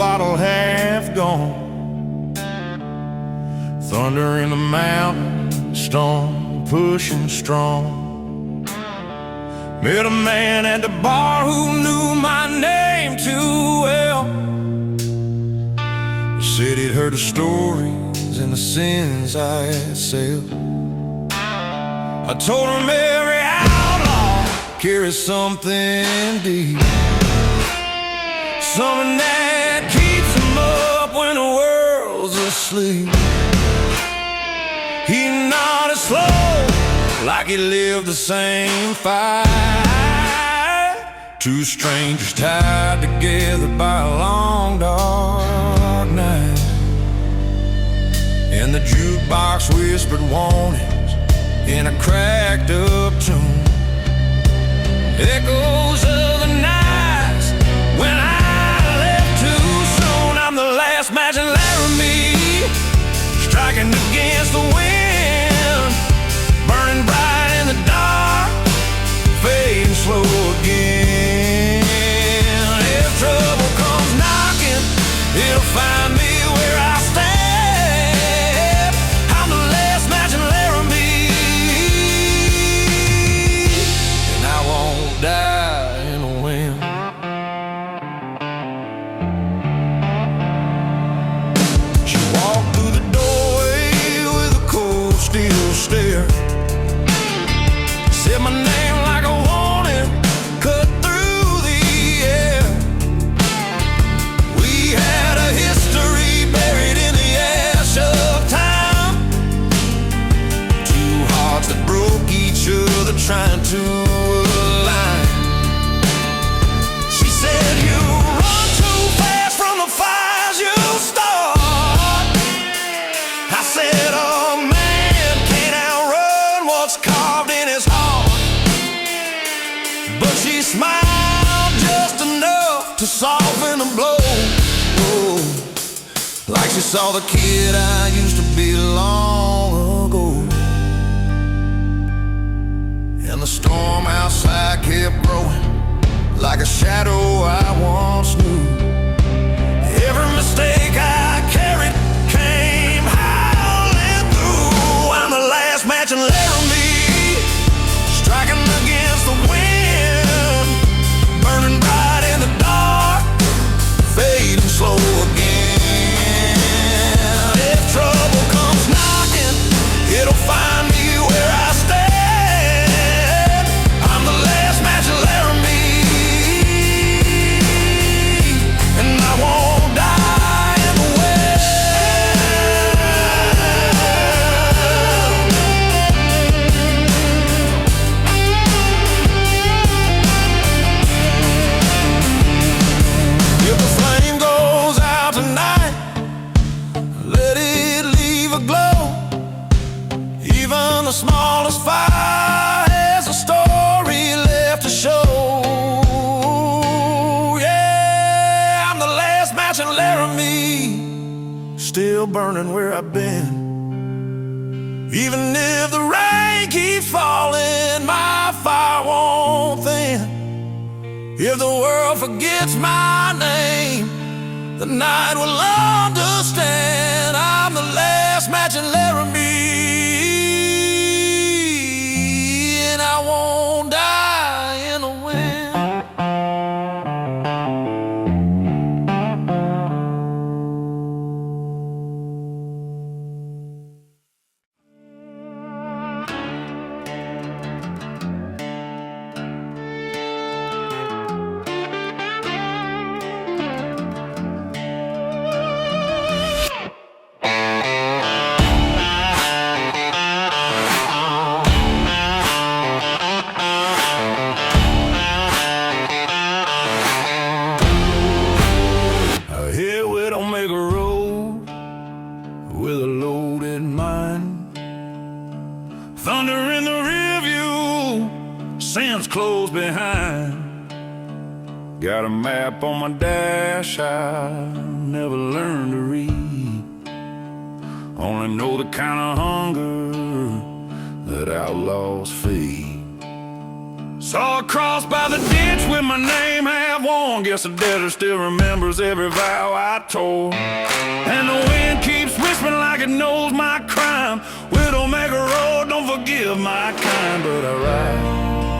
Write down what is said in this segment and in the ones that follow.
bottle half gone. Thunder in the mountain, storm pushing strong. Met a man at the bar who knew my name too well. He said he'd heard the stories and the sins I had sailed. I told him every outlaw carries something deep, something that keeps him up when the world's asleep. He nodded slow, like he lived the same fight. Two strangers tied together by a long dark night, and the jukebox whispered warnings in a cracked up tune. Echoes of the nights when I left too soon. I'm the last match in Laramie, striking against the wind, burning bright in the dark, fading slow again. If trouble comes knocking, it'll find me where I stand. I'm the last match in Laramie, and I won't die in the wind. She walked through the doorway with a cold steel stare, said my name like a warning, cut through the air. We had a history buried in the ash of time, two hearts that broke each other trying to align. She said, you run too fast from the fires you start. I said, a man can't outrun what's carved in his heart. But she smiled just enough to soften the blow, oh, like she saw the kid I used to be long ago. And the storm outside kept growing, like a shadow I once knew. Every mistake I carried came howling through. I'm the last match in Laramie, striking against the wind, burning bright in the dark, fading slow again. If trouble comes knocking, it'll find me where I stand. I'm the last match in Laramie, and I won't die in the wind. If the flame goes out tonight, let it leave a glow. Even the smallest fire has a story left to show. Yeah, I'm the last match in Laramie, still burning where I've been. Even if the rain keeps falling, my fire won't thin. If the world forgets my name, the night will understand. I'm the last match in Laramie, and I won't die in the wind. Here we don't make a road with a loaded mind. Thunder in the rear view, sand's close behind. Got a map on my dash I never learned to read. Only know the kind of hunger that outlaws feed. Saw a cross by the ditch with my name half worn. Guess the desert still remembers every vow I tore. And the wind keeps whispering like it knows my crime. Widowmaker Road, don't forgive my kind. But I ride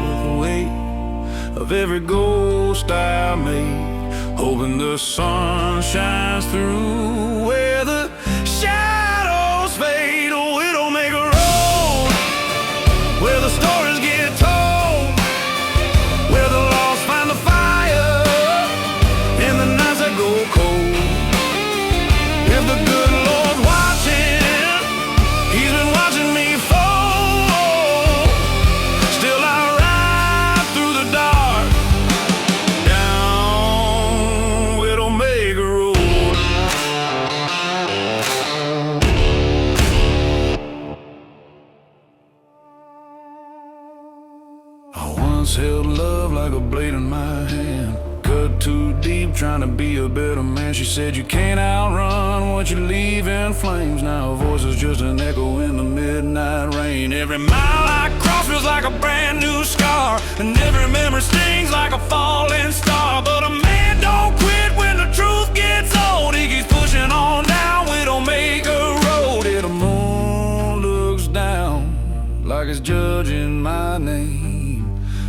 with the weight of every ghost I made, hoping the sun shines through where the shadows fade. A widowmaker road, where the stories get told, where the lost find the fire in the nights that go cold. If the good Lord's watching, He's been watching me fall. Still I ride through the dark, down Widowmaker Road. I once held love like a blade in my hand, cut too deep trying to be a better man. She said you can't outrun what you leave in flames. Now her voice is just an echo in the midnight rain. Every mile I cross feels like a brand new scar, and every memory stings like a falling star. But a man don't quit when the truth gets old. He keeps pushing on down Widowmaker Road. Yeah, the moon looks down like it's judging my name,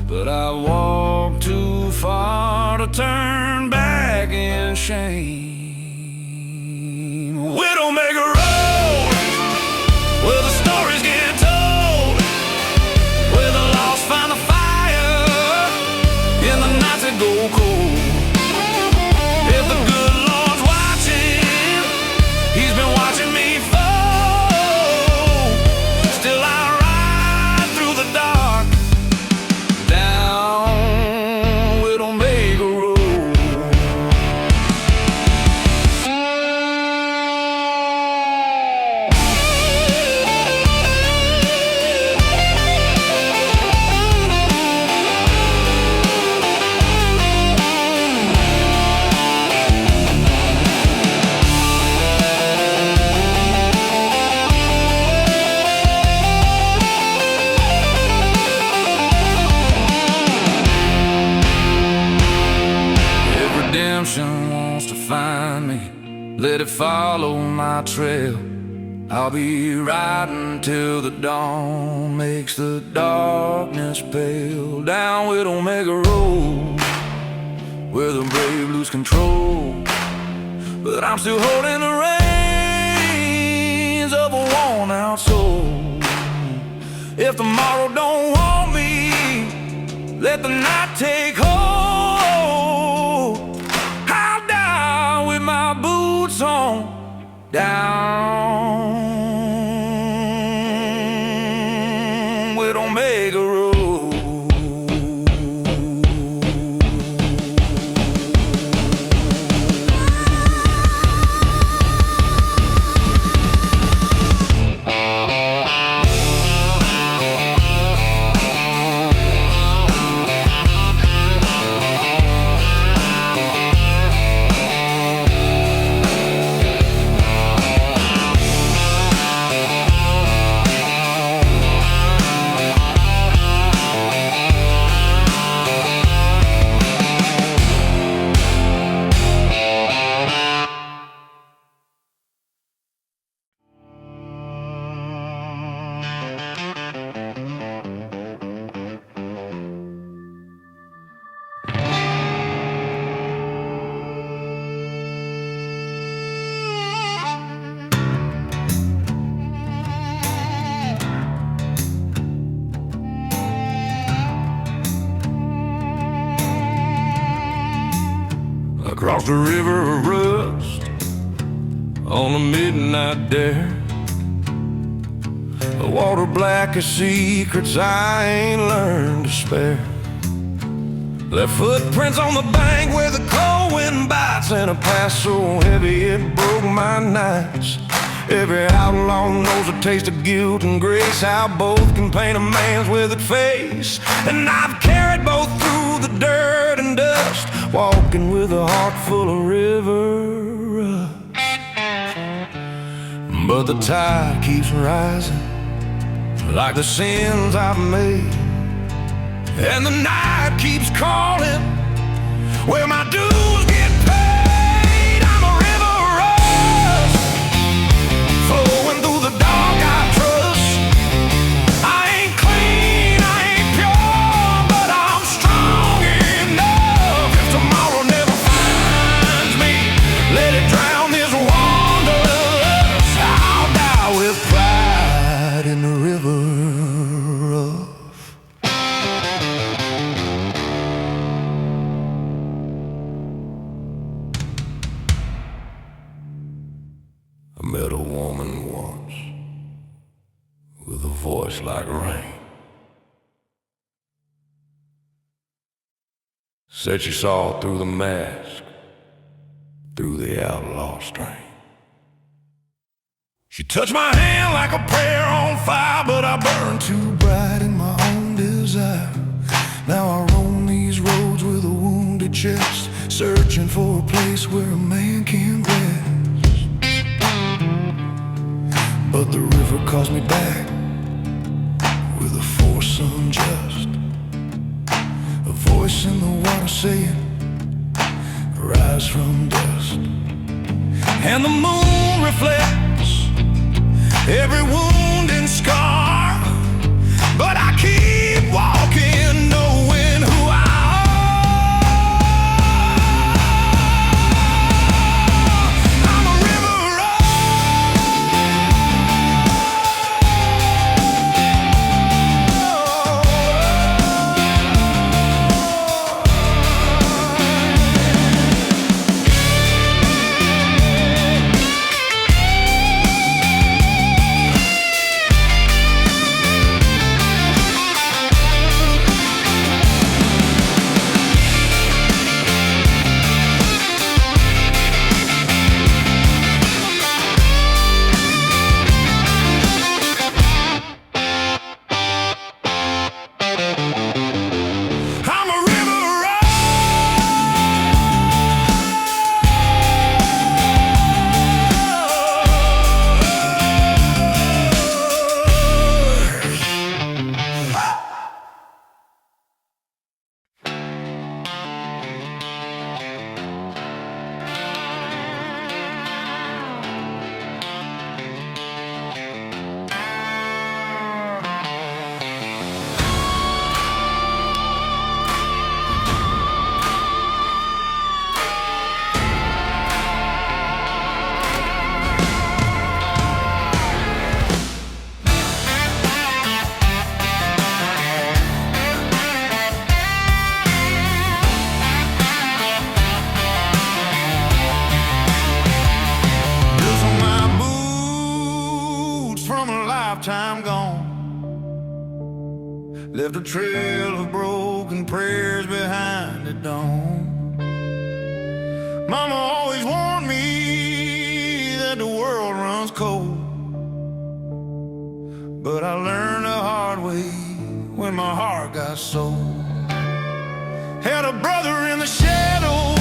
but I walk too far to turn back in shame. Widowmaker Road, where the stories get told, where the lost find the fire in the nights that go cold. If the good Lord's watching, He's been watching me fall. Still I ride through the dark, down Widowmaker Road. Redemption wants to find me, let it follow my trail. I'll be riding till the dawn makes the darkness pale. Down Widowmaker Road, where the brave lose control, but I'm still holding the reins of a worn out soul. If tomorrow don't want me, let the night take hold. I'll die with my boots on, down Widowmaker Road. Across the river of rust, on a midnight dare, the water black as secrets I ain't learned to spare. Left footprints on the bank where the cold wind bites, and a past so heavy it broke my nights. Every outlaw knows the taste of guilt and grace, how both can paint a man's withered face. And I've carried both through the dirt and dust, walking with a heart full of river rust. But the tide keeps rising, like the sins I've made, and the night keeps calling. Where my dues get paid, I'm a river rush, flowing through the dark I trust. I ain't clean, I ain't pure, but I'm strong enough. If tomorrow never finds me, let it drown this wanderlust. I'll die with pride in the river rough. I met a woman once with a voice like rain. Said she saw through the mask, through the outlaw strain. She touched my hand like a prayer on fire, but I burned too bright in my own desire. Now I roam these roads with a wounded chest, searching for a place where a man can rest. But the river calls me back with a force unjust, a voice in the water saying, rise from dust. And the moon reflects every wound and scar, but I keep walking knowing who I are. I'm a river time gone, left a trail of broken prayers behind at dawn. Mama always warned me that the world runs cold, but I learned the hard way when my heart got sold. Had a brother in the shadows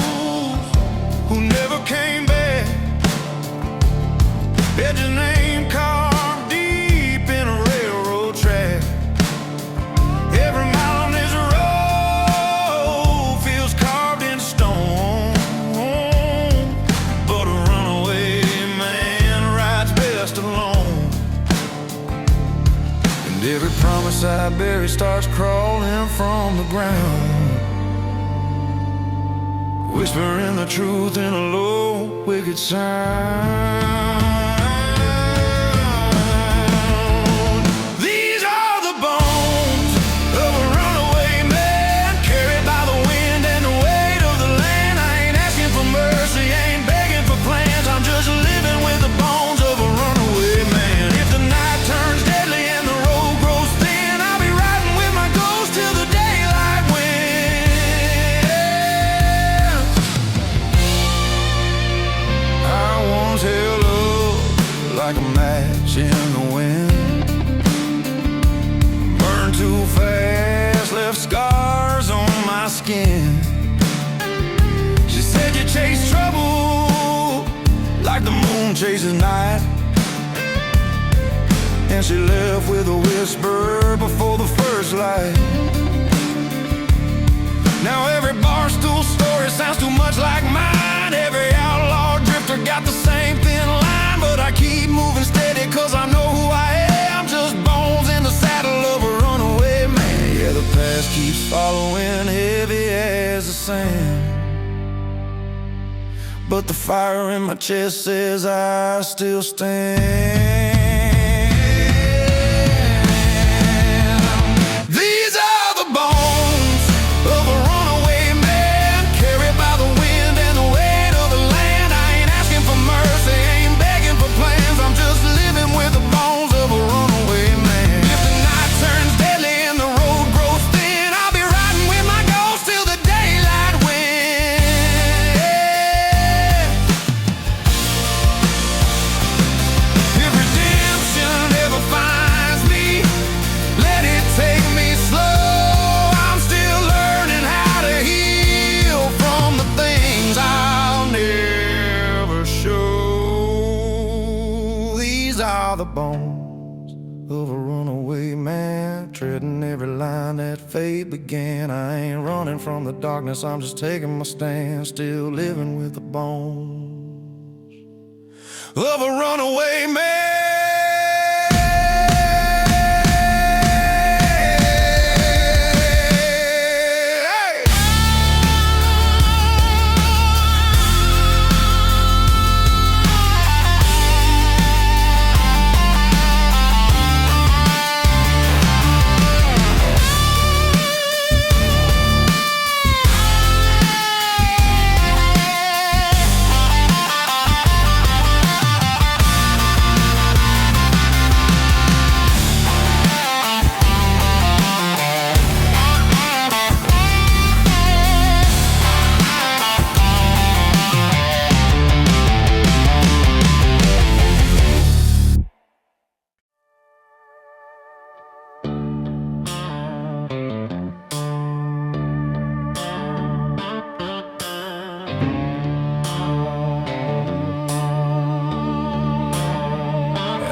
who never came back, had his name carved deep in a railroad track. Every mile on this road feels carved in stone, but a runaway man rides best alone. And every promise I bury starts crawling from the ground, whispering the truth in a low, wicked sound. These are the bones of a runaway man, carried by the wind and the weight of the land. I ain't asking for mercy, ain't begging for plans, I'm just living with the bones of a runaway man. If the night turns deadly and the road grows thin, I'll be riding with my ghost till the daylight wins. I once held up like a match in the wind, burned too fast, left scars on my skin. She said you chase trouble like the moon chases night, and she left with a whisper before the first light. Now every barstool story sounds too much like mine. Every outlaw drifter got the same thin line. But I keep moving steady cause I know who I am. Just bones in the saddle of a runaway man. Yeah, the past keeps following heavy as the sand. But the fire in my chest says I still stand. These are the bones of a runaway man, carried by the wind and the weight of the land. I ain't asking for mercy, ain't begging for plans. I'm just living with the bones of a runaway man. If the night turns deadly and the road grows thin, I'll be riding with my ghost till the daylight wins. If redemption ever finds me, let it take me slow. I'm still learning how to heal from the things I'll never show. These are the bones of a runaway man, treading every line that fate began. I ain't running from the darkness, I'm just taking my stand. Still living with the bones of a runaway man.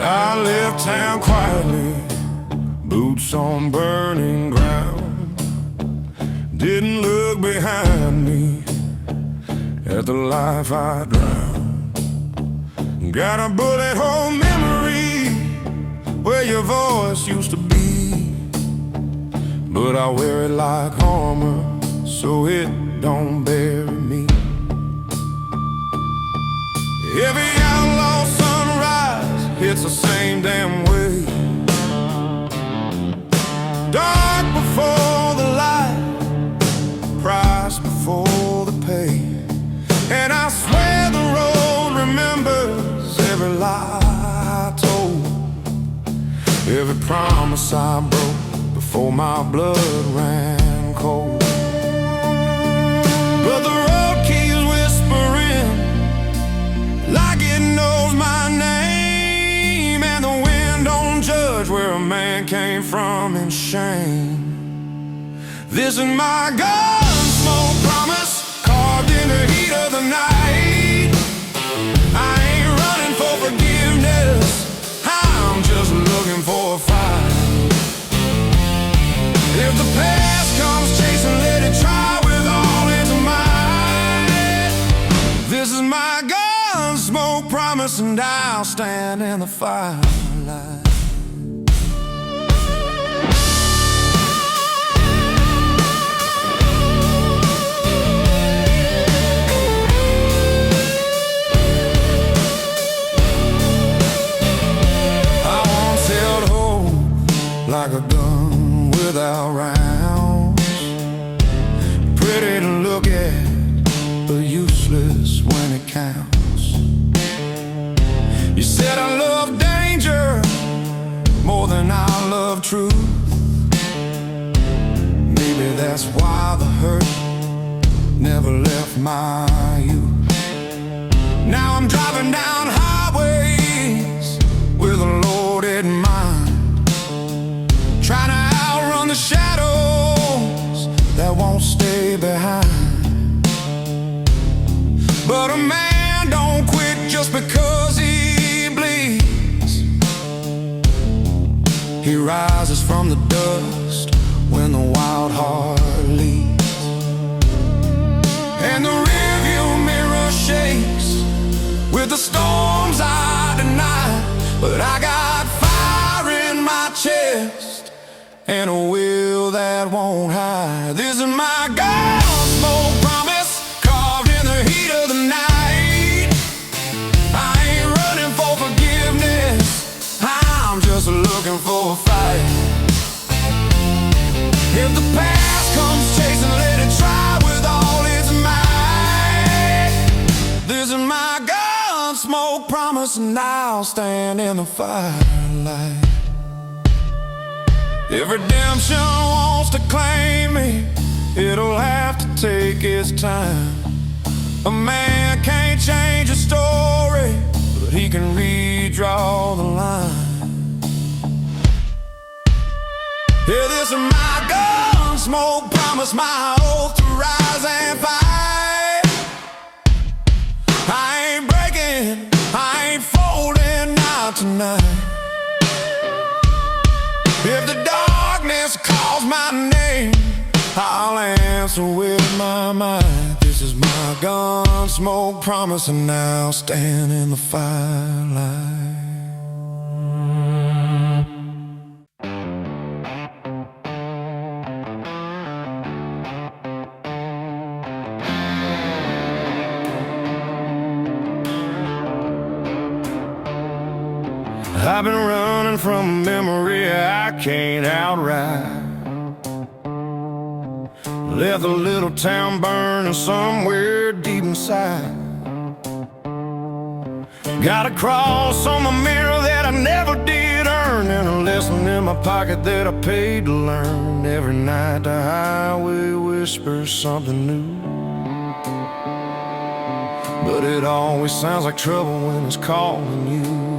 I left town quietly, boots on burning ground. Didn't look behind me at the life I drowned. Got a bullet hole memory where your voice used to be, but I wear it like armor so it don't bury me. Every outlaw sunrise hits the same damn way, dark before the light, price before the pay. And I swear the road remembers every lie I told, every promise I broke before my blood ran cold. But the road keeps whispering like it knows my name, and the wind don't judge where a man came from in shame. This is my gunsmoke promise, carved in the heat of the night. I ain't running for forgiveness, I'm just looking for a fight. If the past comes chasing, let it try with all its might. This is my gunsmoke promise, and I'll stand in the firelight. Like a gun without rounds, pretty to look at, but useless when it counts. You said I love danger more than I love truth. Maybe that's why the hurt never left my youth. Now I'm driving down highways with a loaded mind, trying to outrun the shadows that won't stay behind. But a man don't quit just because he bleeds. He rises from the dust when the wild heart leads. and the rearview mirror shakes with the storms I deny. But I got fire in my chest and a will that won't hide. This is my Gunsmoke promise, carved in the heat of the night. I ain't running for forgiveness, I'm just looking for a fight. If the past comes chasing, let it try with all its might. This is my Gunsmoke promise, and I'll stand in the firelight. If redemption wants to claim me, it'll have to take its time. A man can't change a story, but he can redraw the line. Yeah, this is my Gunsmoke promise, my oath to rise and fight. I ain't breaking, I ain't folding out tonight. If the darkness calls my name, I'll answer with my mind. This is my Gunsmoke promise, and I'll stand in the firelight. I've been running from a memory I can't outright. Left a little town burning somewhere deep inside. Got a cross on my mirror that I never did earn, and a lesson in my pocket that I paid to learn. Every night the highway whispers something new, but it always sounds like trouble when it's calling you.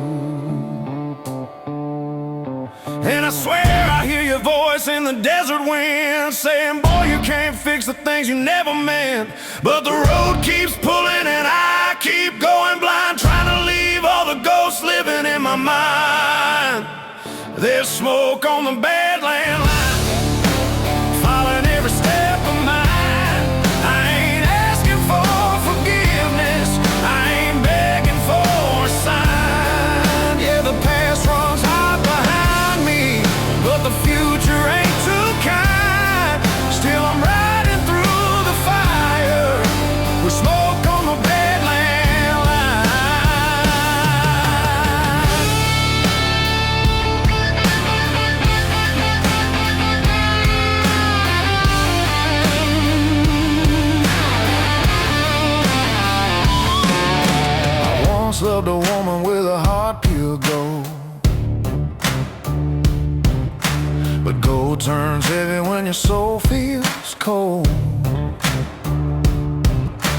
And I swear I hear your voice in the desert wind saying, boy, you can't fix the things you never meant. But the road keeps pulling and I keep going blind, trying to leave all the ghosts living in my mind. There's smoke on the Badland line, following every step of mine. I ain't asking for forgiveness, I ain't begging for a sign. Yeah, the past runs hot behind me, but the future ain't too kind. Still I'm riding through the fire with smoke on the Badland line. I once loved a woman with a heart pure gold, but gold turns heavy when your soul feels cold.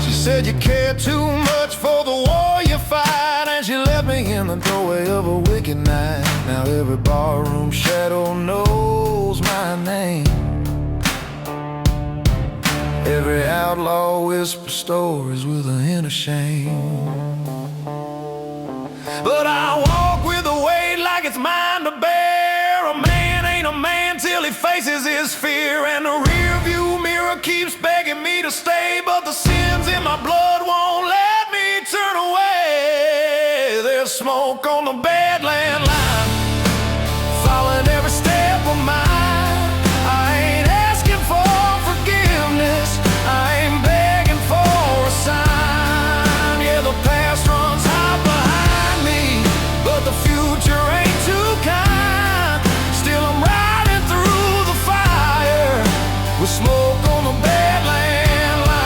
She said you care too much for the war you fight, and she left me in the doorway of a wicked night. Now every barroom shadow knows my name. Every outlaw whispers stories with a hint of shame. But I walk with a weight like it's mine to bear. A man ain't a man till he faces his fear, and the rearview mirror keeps begging me to stay, but the sins in my blood won't let me turn away. There's smoke on the Badland line, following every step of mine. I ain't asking for forgiveness, I ain't begging for a sign. Yeah, the past runs hot behind me, but the future ain't too kind. Still I'm riding through the fire with smoke on the Badland line.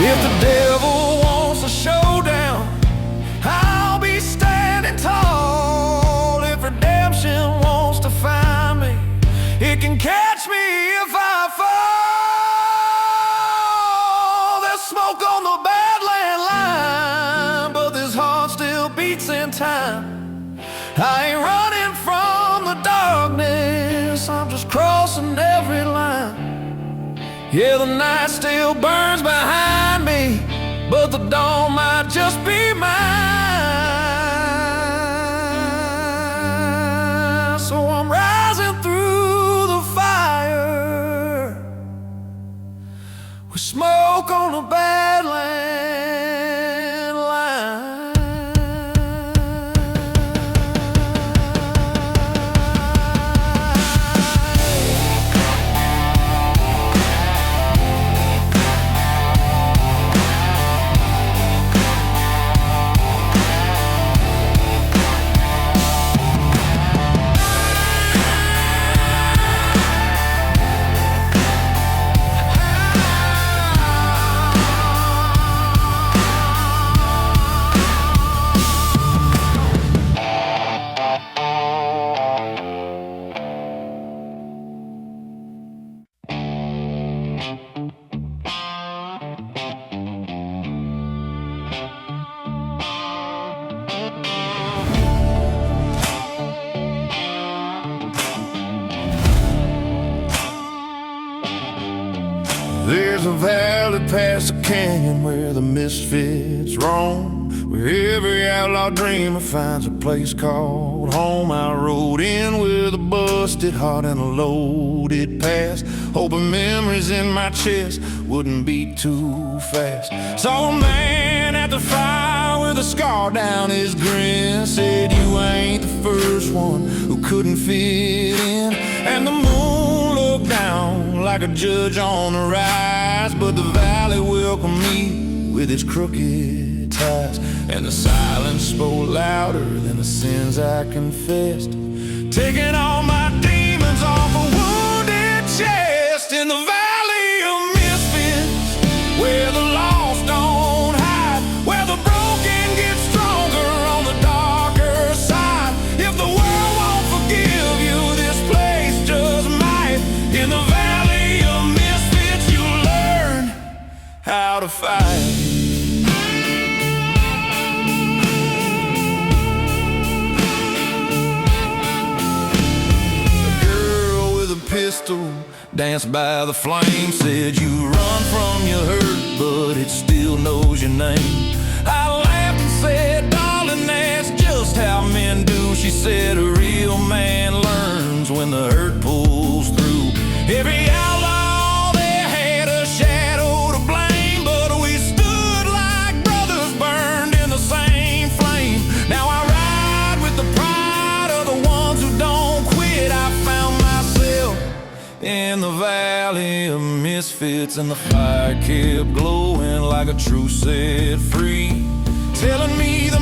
If the devil wants a showdown, I'll be standing tall. If redemption wants to find me, it can catch me if I fall. There's smoke on the Badland line, but this heart still beats in time. I ain't running from the darkness, I'm just crossing every line. Yeah, the night still burns behind me, dawn might just be mine. So I'm rising through the fire with smoke on the Badland line. There's a valley past a canyon where the misfits roam, where every outlaw dreamer finds a place called home. I rode in with a busted heart and a loaded past, hoping memories in my chest wouldn't beat too fast. Saw a man at the fire with a scar down his grin, said you ain't the first one who couldn't fit in. And the moon looked down like a judge on the rise, but the valley welcomed me with its crooked ties. And the silence spoke louder than the sins I confessed, taking all my demons off a wounded chest. In the valley of misfits, where the lost don't hide, where the broken get stronger on the darker side. If the world won't forgive you, this place just might. In the valley of misfits, you learn how to fight. Pistol danced by the flame, said you run from your hurt, but it still knows your name. I laughed and said, darling, that's just how men do. She said, a real man learns when the hurt pulls through. Every outlaw there had a shadow to blame, but we stood like brothers burned in the same flame. Now I ride with the pride of the ones who don't quit. I found myself in the valley of misfits, and the fire kept glowing like a truth set free, telling me the